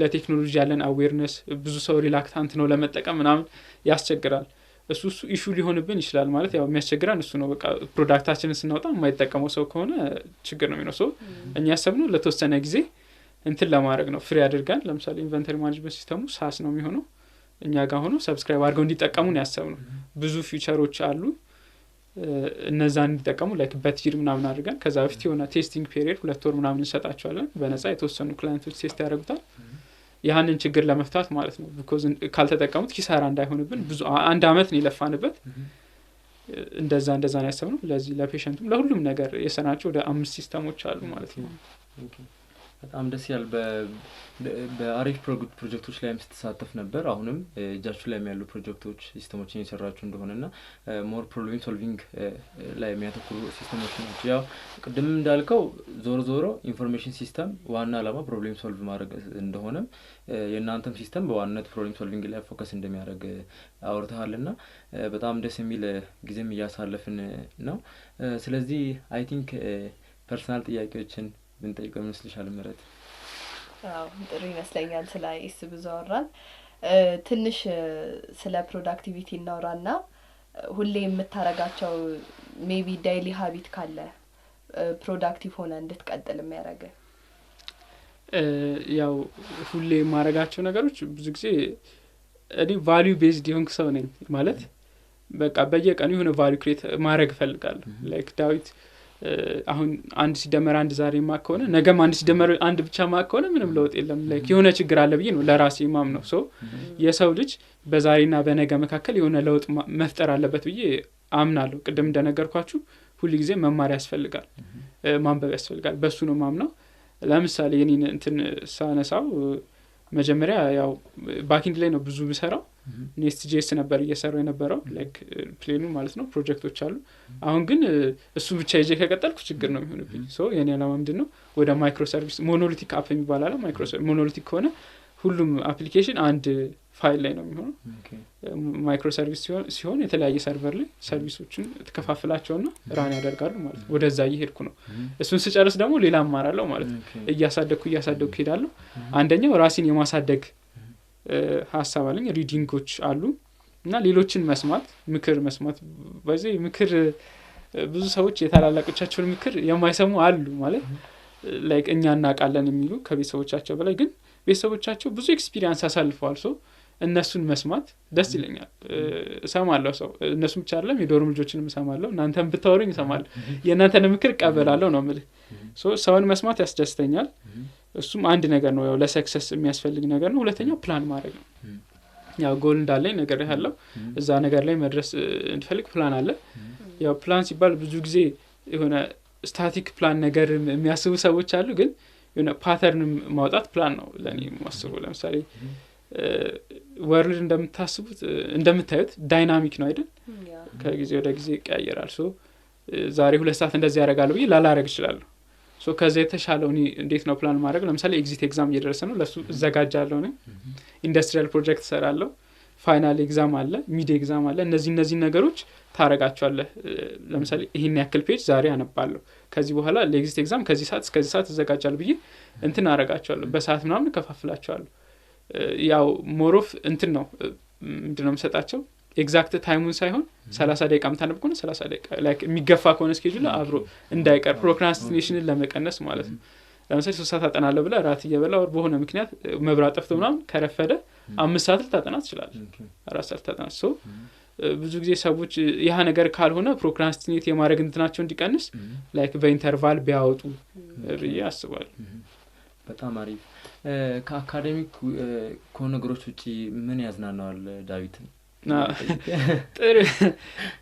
ለቴክኖሎጂ ያለን አዌርነስ ብዙ ሰው ሪላክታንት ነው ለመጠቀም ምናምን ያስቸግራል እሱ ኢሹ ሊሆንብን ይችላል ማለት ያው የሚያስቸግረን እሱ ነው። በቃ ፕሮዳክታችንን ስናወጣ የማይጠቀመው ሰው ከሆነ ችግር ነው የሚሆነው። ሰው እኛ ያሰብነው ለተወሰነ ጊዜ እንትን ለማድረግ ነው፣ ፍሪ አድርገን ለምሳሌ ኢንቨንተሪ ማኔጅመንት ሲስተሙ ሳስ ነው የሚሆነው፣ እኛ ጋር ሆኖ ሰብስክራይብ አድርገው እንዲጠቀሙ ነው ያሰብነው። ብዙ ፊቸሮች አሉ እነዛን እንዲጠቀሙ ላይክ በቲር ምናምን አድርገን ከዛ በፊት የሆነ ቴስቲንግ ፔሪየድ 2 ወር ምናምን እንሰጣቸዋለን በነፃ የተወሰኑ ክላይንቶች ቴስት ያደርጉታል። ያንን ችግር ለመፍታት ማለት ነው። ቢኮዝ ካልተጠቀሙት ኪሳራ እንዳይሆንብን ብዙ 1 አመት ነው የለፋንበት። እንደዛ ነው ያሰብነው። ለዚህ ለፔሸንቱም ለሁሉም ነገር የሰናቸው ወደ 5 ሲስተሞች አሉ ማለት ነው። በጣም ደስ ይላል። በአሪፍ ፕሮጀክቶች ላይም ስትሳተፍ ነበር። አሁንም እጃችሁ ላይ ያሉ ፕሮጀክቶች ሲስተሞችን እየሰራችሁ እንደሆነና ሞር ፕሮብሌም ሶልቪንግ ላይ የሚያተኩሩ ሲስተሞች ናቸው። ያው ቅድም እንዳልከው ዞሮ ኢንፎርሜሽን ሲስተም ዋና ዓላማ ፕሮብሌም ሶልቭ ማድረግ እንደሆነም የእናንተም ሲስተም በዋናነት ፕሮብሌም ሶልቪንግ ላይ ፎከስ እንደሚያደርግ አውርተሃልና በጣም ደስ የሚል ጊዜም እያሳለፍን ነው። ስለዚህ አይ ቲንክ ፐርሰናል ጥያቄዎችን ብንጠይቀው ይመስልሻል ምህረት? አዎ ጥሩ ይመስለኛል። ስለ አይኤስ ብዙ አወራን። ትንሽ ስለ ፕሮዳክቲቪቲ እናውራና ሁሌ የምታረጋቸው ሜቢ ዳይሊ ሀቢት ካለ ፕሮዳክቲቭ ሆነ እንድትቀጥል የሚያደርግ? ያው ሁሌ የማረጋቸው ነገሮች ብዙ ጊዜ እኔ ቫልዩ ቤዝድ የሆንክ ሰው ነኝ ማለት በቃ በየቀኑ የሆነ ቫልዩ ክሬት ማድረግ እፈልጋለሁ። ላይክ ዳዊት አሁን 1 ሲደመር 1 ዛሬ ማክ ከሆነ ነገም 1 ሲደመር 1 ብቻ ማክ ከሆነ ምንም ለውጥ የለም። ላይክ የሆነ ችግር አለ ብዬ ነው ለራሴ ማም ነው። ሶ የሰው ልጅ በዛሬና በነገ መካከል የሆነ ለውጥ መፍጠር አለበት ብዬ አምናለሁ። ቅድም እንደነገርኳችሁ ሁሉ ጊዜ መማር ያስፈልጋል፣ ማንበብ ያስፈልጋል። በሱ ነው ማምነው። ለምሳሌ የኔን እንትን ሳነሳው መጀመሪያ ያው ባኪንግ ላይ ነው ብዙ ብሰራው ኔስት.js ነበር እየሰራው የነበረው ላይክ ፕሌኑ ማለት ነው። ፕሮጀክቶች አሉ። አሁን ግን እሱ ብቻ ይዤ ከቀጠልኩ ችግር ነው የሚሆንብኝ። ሶ የኔ ዓላማ ምንድነው ወደ ማይክሮ ሰርቪስ ሞኖሊቲክ አፕ የሚባል አለ። ሞኖሊቲክ ከሆነ ሁሉም አፕሊኬሽን አንድ ፋይል ላይ ነው የሚሆነው። ማይክሮ ሰርቪስ ሲሆን የተለያየ ሰርቨር ላይ ሰርቪሶችን ተከፋፍላቸውና ራን ያደርጋሉ ማለት ነው። ወደዛ እየሄድኩ ነው። እሱን ስጨርስ ደግሞ ሌላ አማራለሁ ማለት ነው። እያሳደግኩ ሄዳለሁ። አንደኛው ራሴን የማሳደግ ሀሳብ አለኝ። ሪዲንጎች አሉ እና ሌሎችን ምክር መስማት በዚህ ምክር ብዙ ሰዎች የታላላቆቻቸውን ምክር የማይሰሙ አሉ ማለት ላይክ እኛ እናውቃለን የሚሉ ከቤተሰቦቻቸው በላይ ግን ቤተሰቦቻቸው ብዙ ኤክስፒሪየንስ አሳልፈዋል። ሶ እነሱን መስማት ደስ ይለኛል። እሰማለሁ። ሰው እነሱም ብቻ አይደለም የዶርም ልጆችንም እሰማለሁ። እናንተም ብታወሩኝ እሰማለሁ። የእናንተን ምክር እቀበላለሁ ነው የምልህ። ሶ ሰውን መስማት ያስደስተኛል። እሱም አንድ ነገር ነው፣ ያው ለሰክሰስ የሚያስፈልግ ነገር ነው። ሁለተኛው ፕላን ማድረግ ነው። ያው ጎል እንዳለኝ ነገር ያለው እዛ ነገር ላይ መድረስ እንፈልግ ፕላን አለ። ያው ፕላን ሲባል ብዙ ጊዜ የሆነ ስታቲክ ፕላን ነገር የሚያስቡ ሰዎች አሉ። ግን የሆነ ፓተርን ማውጣት ፕላን ነው ለኔ የማስበው። ለምሳሌ ወርልድ እንደምታዩት ዳይናሚክ ነው አይደል? ከጊዜ ወደ ጊዜ ይቀያየራል። ሶ ዛሬ 2 ሰዓት እንደዚህ ያደርጋለሁ ብዬ ላላረግ እችላለሁ። ሶ ከዛ የተሻለው እኔ እንዴት ነው ፕላን ማድረግ? ለምሳሌ ኤግዚት ኤግዛም እየደረሰ ነው፣ ለሱ እዘጋጃለሁ ነኝ። ኢንዱስትሪያል ፕሮጀክት እሰራለሁ። ፋይናል ኤግዛም አለ፣ ሚድ ኤግዛም አለ። እነዚህ ነገሮች ታረጋቸዋለህ። ለምሳሌ ይሄን ያክል ፔጅ ዛሬ አነባለሁ፣ ከዚህ በኋላ ለኤግዚት ኤግዛም ከዚህ ሰዓት እስከዚህ ሰዓት እዘጋጃለሁ ብዬ እንትን አረጋቸዋለሁ። በሰዓት ምናምን ከፋፍላቸዋለሁ። ያው ሞሮፍ እንትን ነው ምንድነው የምሰጣቸው ኤግዛክት ታይሙን ሳይሆን 30 ደቂቃ ምታነብ ከሆነ 30 ደቂቃ ላይክ የሚገፋ ከሆነ ስኬጁል አብሮ እንዳይቀር ፕሮክራስቲኔሽንን ለመቀነስ ማለት ነው። ለምሳሌ 3 ሰዓት አጠናለሁ ብለህ ራት እየበላ ወር በሆነ ምክንያት መብራት ጠፍቶ ምናምን ከረፈደ 5 ሰዓት ልታጠና ትችላለህ፣ 4 ሰዓት ልታጠና። ሶ ብዙ ጊዜ ሰዎች ያ ነገር ካልሆነ ፕሮክራስቲኔት የማድረግ እንትናቸው እንዲቀንስ ላይክ በኢንተርቫል ቢያወጡ ብዬ አስባለሁ። በጣም አሪፍ። ከአካዳሚክ ከሆነ ነገሮች ውጪ ምን ያዝናናዋል ዳዊትን?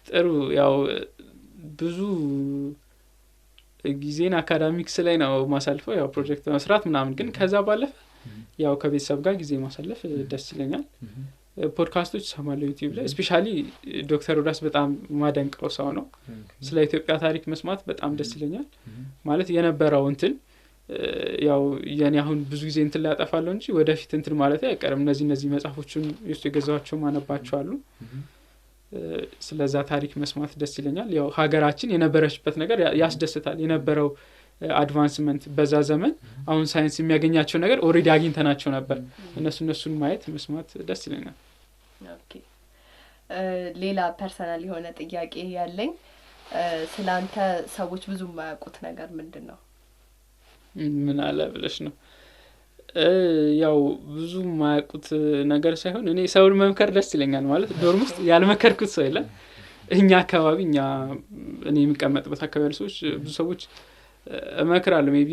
ጥሩ ያው ብዙ ጊዜን አካዳሚክስ ላይ ነው ማሳልፈው፣ ያው ፕሮጀክት መስራት ምናምን። ግን ከዛ ባለፈ ያው ከቤተሰብ ጋር ጊዜ ማሳለፍ ደስ ይለኛል። ፖድካስቶች ሰማለሁ ዩቲዩብ ላይ። ስፔሻሊ ዶክተር ሮዳስ በጣም ማደንቀው ሰው ነው። ስለ ኢትዮጵያ ታሪክ መስማት በጣም ደስ ይለኛል። ማለት የነበረው እንትን ያው የኔ አሁን ብዙ ጊዜ እንትን ላይ ያጠፋለሁ እንጂ ወደፊት እንትን ማለት አይቀርም። እነዚህ መጽሐፎችን የሱ የገዛኋቸው ማነባቸዋሉ። ስለዛ ታሪክ መስማት ደስ ይለኛል። ያው ሀገራችን የነበረችበት ነገር ያስደስታል። የነበረው አድቫንስመንት በዛ ዘመን አሁን ሳይንስ የሚያገኛቸው ነገር ኦሬዲ አግኝተናቸው ነበር። እነሱን ማየት መስማት ደስ ይለኛል። ኦኬ ሌላ ፐርሰናል የሆነ ጥያቄ ያለኝ ስላንተ ሰዎች ብዙ የማያውቁት ነገር ምንድነው? ምን አለ ብለሽ ነው? ያው ብዙ የማያውቁት ነገር ሳይሆን እኔ ሰውን መምከር ደስ ይለኛል። ማለት ዶርም ውስጥ ያልመከርኩት ሰው የለም። እኛ አካባቢ እኔ የሚቀመጥበት አካባቢ ሰዎች ብዙ ሰዎች እመክራለሁ። ሜቢ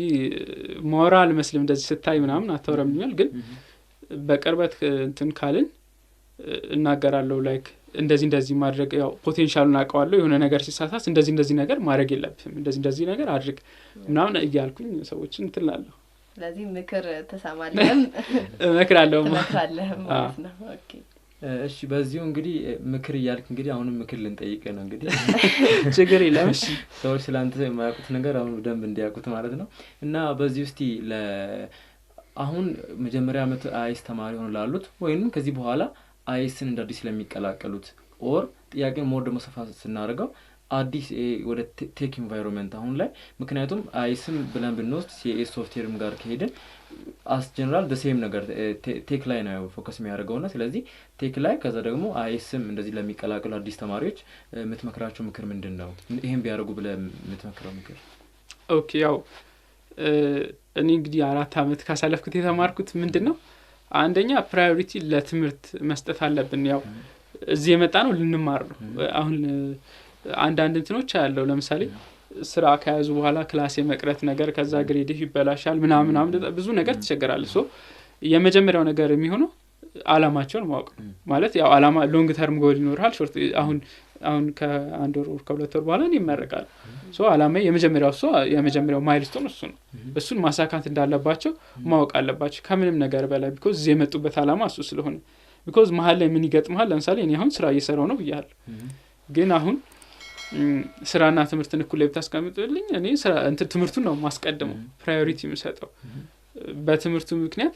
ሞራል መስልም እንደዚህ ስታይ ምናምን አታወራምኛል፣ ግን በቅርበት እንትን ካልን እናገራለሁ። ላይክ እንደዚህ ማድረግ ያው ፖቴንሻሉን አውቀዋለሁ። የሆነ ነገር ሲሳሳት እንደዚህ ነገር ማድረግ የለብህም እንደዚህ ነገር አድርግ ምናምን እያልኩኝ ሰዎችን እንትን እላለሁ። ስለዚህ ምክር ትሰማለህም እመክራለሁ ማለት ነው። ኦኬ እሺ፣ በዚሁ እንግዲህ ምክር እያልክ እንግዲህ አሁንም ምክር ልንጠይቅ ነው እንግዲህ ችግር የለም። እሺ ሰዎች ስላንተ የማያውቁት ነገር አሁን ደንብ እንዲያውቁት ማለት ነው። እና በዚህ ውስጥ አሁን መጀመሪያ ዓመት አይስ ተማሪ ሆኖ ላሉት ወይንም ከዚህ በኋላ አይስን እንደ አዲስ ለሚቀላቀሉት ኦር ጥያቄን ሞር ደግሞ ሰፋ ስናደርገው አዲስ ወደ ቴክ ኢንቫይሮንመንት አሁን ላይ ምክንያቱም አይስም ብለን ብንወስድ ሲኤስ ሶፍትዌርም ጋር ከሄድን አስ ጀነራል ሴም ነገር ቴክ ላይ ነው ፎከስ የሚያደርገውና ስለዚህ ቴክ ላይ ከዛ ደግሞ አይስም እንደዚህ ለሚቀላቀሉ አዲስ ተማሪዎች የምትመክራቸው ምክር ምንድነው? ይሄን ቢያደርጉ ብለህ የምትመክረው ምክር? ኦኬ ያው እኔ እንግዲህ 4 አመት ካሳለፍኩት የተማርኩት ምንድነው አንደኛ ፕራዮሪቲ ለትምህርት መስጠት አለብን። ያው እዚህ የመጣ ነው ልንማር ነው። አሁን አንዳንድ እንትኖች ያለው ለምሳሌ ስራ ከያዙ በኋላ ክላስ የመቅረት ነገር ከዛ ግሬድህ ይበላሻል ምናምን ብዙ ነገር ትቸገራለህ። ሶ የመጀመሪያው ነገር የሚሆነው አላማቸውን ማወቅ ማለት ያው አላማ ሎንግ ተርም ጎል ይኖርሃል። ሾርት አሁን ከአንድ ወር ከሁለት ወር በኋላ ይመረቃል። ሶ አላማ የመጀመሪያው ማይልስቶን እሱ ነው። እሱን ማሳካት እንዳለባቸው ማወቅ አለባቸው ከምንም ነገር በላይ ቢኮዝ የመጡበት አላማ እሱ ስለሆነ። ቢኮዝ መሀል ላይ ምን ይገጥማል? ለምሳሌ እኔ አሁን ስራ እየሰራው ነው ብያለሁ፣ ግን አሁን ስራና ትምህርትን እኩል ላይ ብታስቀምጥልኝ እኔ ትምህርቱን ነው ማስቀድመው ፕራዮሪቲ የምሰጠው። በትምህርቱ ምክንያት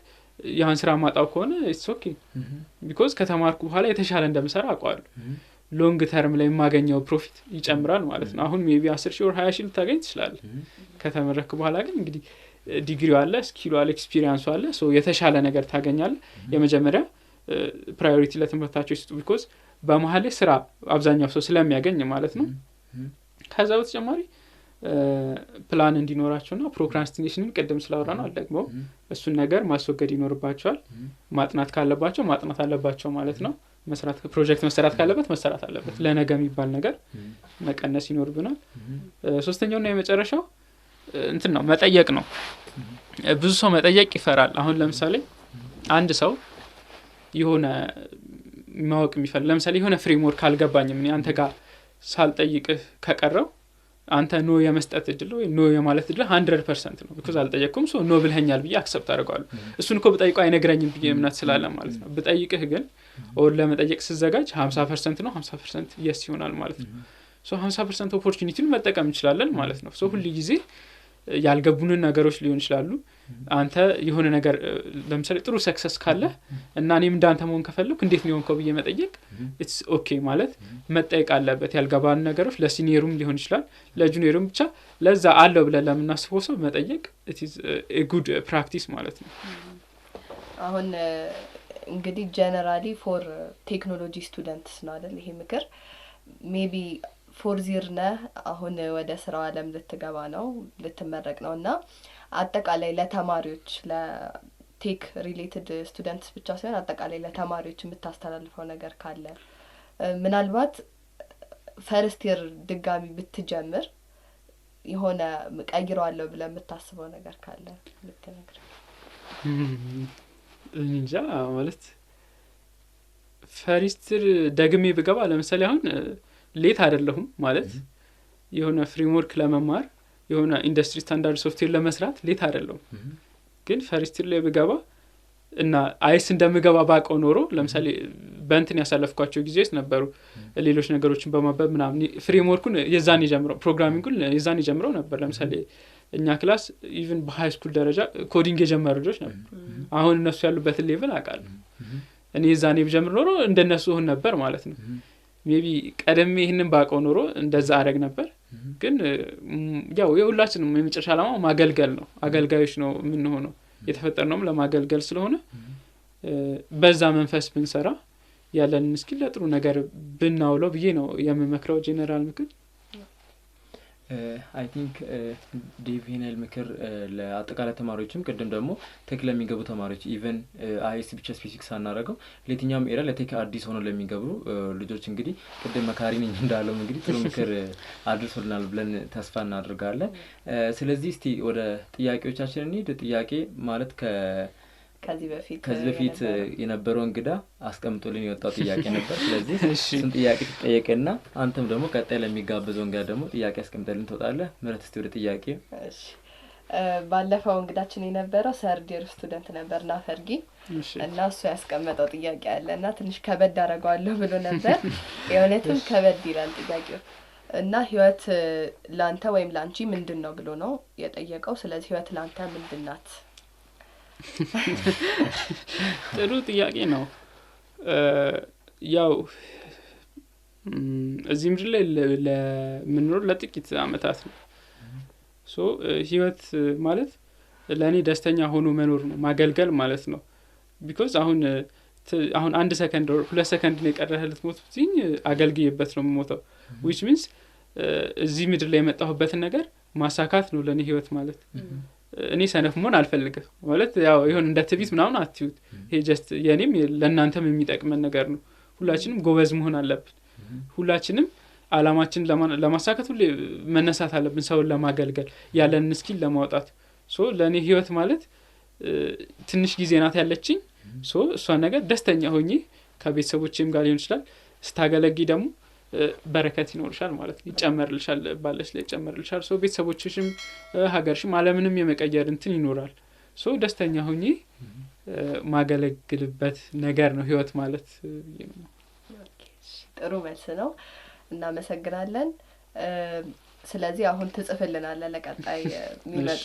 ያን ስራ ማጣው ከሆነ ኢትስ ኦኬ ቢኮዝ ከተማርኩ በኋላ የተሻለ እንደምሰራ አውቃለሁ። ሎንግ ተርም ላይ የማገኘው ፕሮፊት ይጨምራል ማለት ነው። አሁን ሜቢ 10,000 or 20,000 ልታገኝ ትችላለህ። ከተመረክ በኋላ ግን እንግዲህ ዲግሪው አለ፣ ስኪሉ አለ፣ ኤክስፒሪየንሱ አለ። ሶ የተሻለ ነገር ታገኛለህ። የመጀመሪያ ፕራዮሪቲ ለትምህርታቸው ይስጡ ቢኮዝ በመሀል ላይ ስራ አብዛኛው ሰው ስለሚያገኝ ማለት ነው። ከዛ በተጨማሪ ፕላን እንዲኖራቸውና ፕሮክራስቲኔሽንን ቅድም ስላወራ ነው አልደግሞ እሱን ነገር ማስወገድ ይኖርባቸዋል። ማጥናት ካለባቸው ማጥናት አለባቸው ማለት ነው። ፕሮጀክት መሰራት ካለበት መሰራት አለበት። ለነገ የሚባል ነገር መቀነስ ይኖርብናል። ሶስተኛውና የመጨረሻው እንትን ነው መጠየቅ ነው። ብዙ ሰው መጠየቅ ይፈራል። አሁን ለምሳሌ አንድ ሰው የሆነ ማወቅ የሚፈልግ ለምሳሌ የሆነ ፍሬምወርክ አልገባኝም እኔ አንተ ጋር ሳልጠይቅህ ከቀረው አንተ ኖ የመስጠት እድል ወይ ኖ የማለት እድል 100% ነው። ቢኮዝ አልጠየቅኩም ሶ ኖ ብለኛል ብዬ አክሰፕት አደርጋለሁ። እሱን እኮ ብጠይቀው አይነግረኝም ብዬ እምነት ስላለ ማለት ነው። ብጠይቅህ ግን ኦር ለመጠየቅ ስዘጋጅ 50% ነው 50% yes ይሆናል ማለት ነው። ሶ 50% ኦፖርቹኒቲውን መጠቀም እንችላለን ማለት ነው። ሶ ሁሉ ጊዜ ያልገቡንን ነገሮች ሊሆን ይችላሉ። አንተ የሆነ ነገር ለምሳሌ ጥሩ ሰክሰስ ካለ እና እኔም እንዳንተ መሆን ከፈለኩ እንዴት ነው የሆንከው ብዬ መጠየቅ ኢትስ ኦኬ ማለት መጠየቅ አለበት። ያልገባን ነገሮች ለሲኒየሩም ሊሆን ይችላል ለጁኒየሩም ብቻ ለዛ አለው ብለን ለምናስበው ሰው መጠየቅ it is a good practice ማለት ነው። አሁን እንግዲህ ጀነራሊ ፎር ቴክኖሎጂ ስቱደንትስ ነው አይደል ይሄ ምክር። ሜቢ ፎርዚር ነህ አሁን ወደ ስራው ዓለም ልትገባ ነው ልትመረቅ ነውና አጠቃላይ ለተማሪዎች ለቴክ ሪሌትድ ስቱደንትስ ብቻ ሳይሆን አጠቃላይ ለተማሪዎች የምታስተላልፈው ነገር ካለ ምናልባት ፈርስት ይር ድጋሚ ብትጀምር የሆነ ቀይረዋለሁ ብለህ የምታስበው ነገር ካለ ልትነግረኝ። እንጃ ማለት ፈርስት ይር ደግሜ ብገባ ለምሳሌ አሁን ሌት አይደለሁም ማለት የሆነ ፍሬምወርክ ለመማር የሆነ ኢንዱስትሪ ስታንዳርድ ሶፍትዌር ለመስራት ሌት አይደለሁም። ግን ፈርስት ይር ላይ ብገባ እና አይስ እንደምገባ ባቀው ኖሮ ለምሳሌ በእንትን ያሳለፍኳቸው ጊዜዎች ነበሩ ሌሎች ነገሮችን በማበብ ምናምን ፍሬምወርኩን የዛኔ ጀምረው ፕሮግራሚንጉን የዛኔ ጀምረው ነበር። ለምሳሌ እኛ ክላስ ኢቭን በሃይ ስኩል ደረጃ ኮዲንግ የጀመሩ ልጆች ነበር። አሁን እነሱ ያሉበትን ሌቭል አውቃለሁ። እኔ የዛኔ ብጀምር ኖሮ እንደነሱ ሆን ነበር ማለት ነው። ሜቢ ቀደም ይሄንን ባቀው ኖሮ እንደዛ አደረግ ነበር። ግን ያው የሁላችንም የመጨረሻ ዓላማ ማገልገል ነው። አገልጋዮች ነው የምንሆነው። የተፈጠርነውም ለማገልገል ስለሆነ በዛ መንፈስ ብንሰራ ያለንን ስኪል ለጥሩ ነገር ብናውለው ብዬ ነው የምመክረው ጄኔራል ምክር። አይ ቲንክ ዴቭ ሄነል ምክር ለአጠቃላይ ተማሪዎችም ቅድም ደግሞ ቴክ ለሚገቡ ተማሪዎች ኢቨን አይኤስ ብቻ ስፔሲፊክ ሳናደርገው ለየትኛውም ኤሪያ ለቴክ አዲስ ሆነው ለሚገቡ ልጆች እንግዲህ ቅድም መካሪ ነኝ እንዳለው እንግዲህ ጥሩ ምክር አድርሶልናል ብለን ተስፋ እናደርጋለን። ስለዚህ እስቲ ወደ ጥያቄዎቻችን እንሂድ። ጥያቄ ማለት ከዚህ በፊት የነበረው እንግዳ አስቀምጦልን የወጣው ጥያቄ ነበር። ስለዚህ እሱን ጥያቄ ትጠየቅና አንተም ደግሞ ቀጣይ ለሚጋበዘው እንግዳ ደግሞ ጥያቄ አስቀምጠልን ትወጣለህ። ምህረት እስቲ ወደ ጥያቄ። እሺ ባለፈው እንግዳችን የነበረው ሰርድ ይር ስቱደንት ነበር ናፈርጊ እና እሱ ያስቀመጠው ጥያቄ አለና ትንሽ ከበድ አደርገዋለሁ ብሎ ነበር። የእውነትም ከበድ ይላል ጥያቄው እና ህይወት ላንተ ወይም ላንቺ ምንድነው ብሎ ነው የጠየቀው። ስለዚህ ህይወት ላንተ ምንድናት? ጥሩ ጥያቄ ነው። ያው እዚህ ምድር ላይ ለምንኖር ለጥቂት አመታት ነው። ህይወት ማለት ለእኔ ደስተኛ ሆኖ መኖር ነው፣ ማገልገል ማለት ነው። ቢኮዝ አሁን 1 ሰከንድ 2 ሰከንድ ነው የቀረህ ልትሞት ብትይኝ አገልግዬበት ነው የምሞተው። which means እዚህ ምድር ላይ የመጣሁበትን ነገር ማሳካት ነው ለእኔ ህይወት ማለት። እኔ ሰነፍ መሆን አልፈልግም ማለት ያው ይሁን እንደ ትዕቢት ምናምን አትዩት። ይሄ ጀስት የኔም ለእናንተም የሚጠቅመን ነገር ነው። ሁላችንም ጎበዝ መሆን አለብን። ሁላችንም አላማችን ለማሳካት ሁሌ መነሳት አለብን፣ ሰውን ለማገልገል ያለንን ስኪል ለማውጣት። ለእኔ ህይወት ማለት ትንሽ ጊዜ ናት ያለችኝ። እሷን ነገር ደስተኛ ሆኜ ከቤተሰቦቼም ጋር ሊሆን ይችላል ስታገለጊ ደግሞ በረከት ይኖርሻል ማለት ነው። ይጨመርልሻል፣ ባለሽ ላይ ይጨመርልሻል። ቤተሰቦችሽም ሀገርሽም ዓለምንም የመቀየር እንትን ይኖራል። ደስተኛ ሆኜ ማገለግልበት ነገር ነው ህይወት ማለት። ጥሩ መልስ ነው፣ እናመሰግናለን። ስለዚህ አሁን ትጽፍልናለህ ለቀጣይ የሚመጡ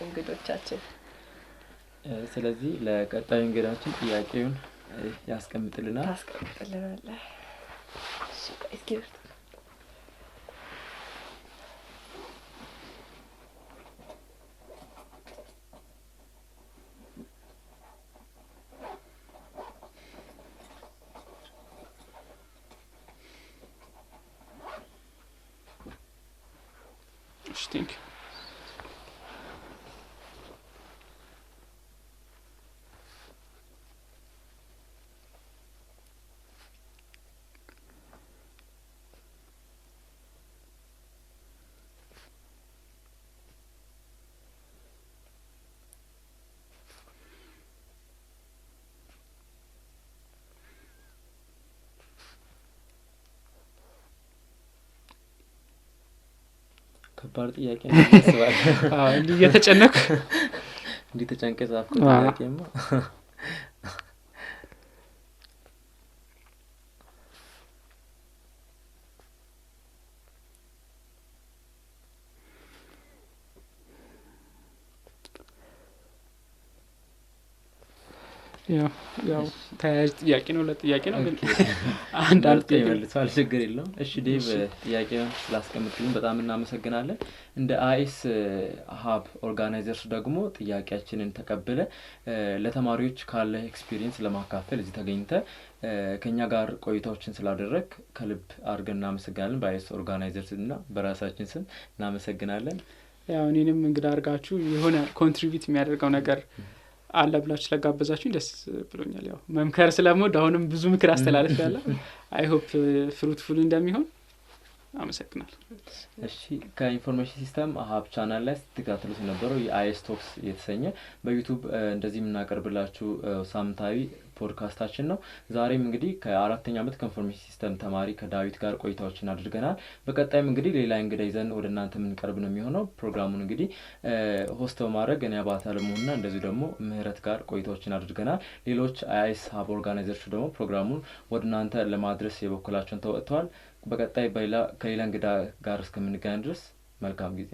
እንግዶቻችን። ስለዚህ ለቀጣዩ እንግዳችን ጥያቄውን ያስቀምጥልናል። ታስቀምጥልናለህ። እስኪርት Thank you. ከባድ ጥያቄ ነው ያስባል። እንዲህ እየተጨነኩ እንዲህ ተጨንቀህ ጻፍኩት ጥያቄማ። ያው ተያያዥ ጥያቄ ነው፣ ለጥያቄ ነው ግን አንዳንድ ይመልሳል፣ ችግር የለውም። እሺ ዴቭ ጥያቄውን ስላስቀምጥልን በጣም እናመሰግናለን። እንደ አይኤስ ሀብ ኦርጋናይዘርስ ደግሞ ጥያቄያችንን ተቀብለ ለተማሪዎች ካለ ኤክስፒሪየንስ ለማካፈል እዚህ ተገኝተ ከኛ ጋር ቆይታዎችን ስላደረግ ከልብ አድርገን እናመሰግናለን። በአይኤስ ኦርጋናይዘርስ እና በራሳችን ስም እናመሰግናለን። ያው እኔንም እንግዳ አድርጋችሁ የሆነ ኮንትሪቢዩት የሚያደርገው ነገር አለ ብላችሁ ስለጋበዛችሁኝ ደስ ብሎኛል። ያው መምከር ስለምወድ አሁንም ብዙ ምክር አስተላልፍ ያለ አይ ሆፕ ፍሩትፉል እንደሚሆን አመሰግናለሁ። እሺ ከኢንፎርሜሽን ሲስተም ሀብ ቻናል ላይ ስትከታተሉት የነበረው የአይኤስ ቶክስ የተሰኘ በዩቲዩብ እንደዚህ የምናቀርብላችሁ ሳምንታዊ ፖድካስታችን ነው። ዛሬም እንግዲህ ከ4ኛ ዓመት ከኢንፎርሜሽን ሲስተም ተማሪ ከዳዊት ጋር ቆይታዎችን አድርገናል። በቀጣይም እንግዲህ ሌላ እንግዳ ይዘን ወደ እናንተ የምንቀርብ ነው የሚሆነው። ፕሮግራሙን እንግዲህ ሆስት በማድረግ እኔ አባታ ለመሆንና እንደዚሁ ደግሞ ምህረት ጋር ቆይታዎችን አድርገናል። ሌሎች አይኤስ ሀብ ኦርጋናይዘሮች ደግሞ ፕሮግራሙን ወደ እናንተ ለማድረስ የበኩላቸውን ተወጥተዋል። በቀጣይ ከሌላ እንግዳ ጋር እስከምንገናኝ ድረስ መልካም ጊዜ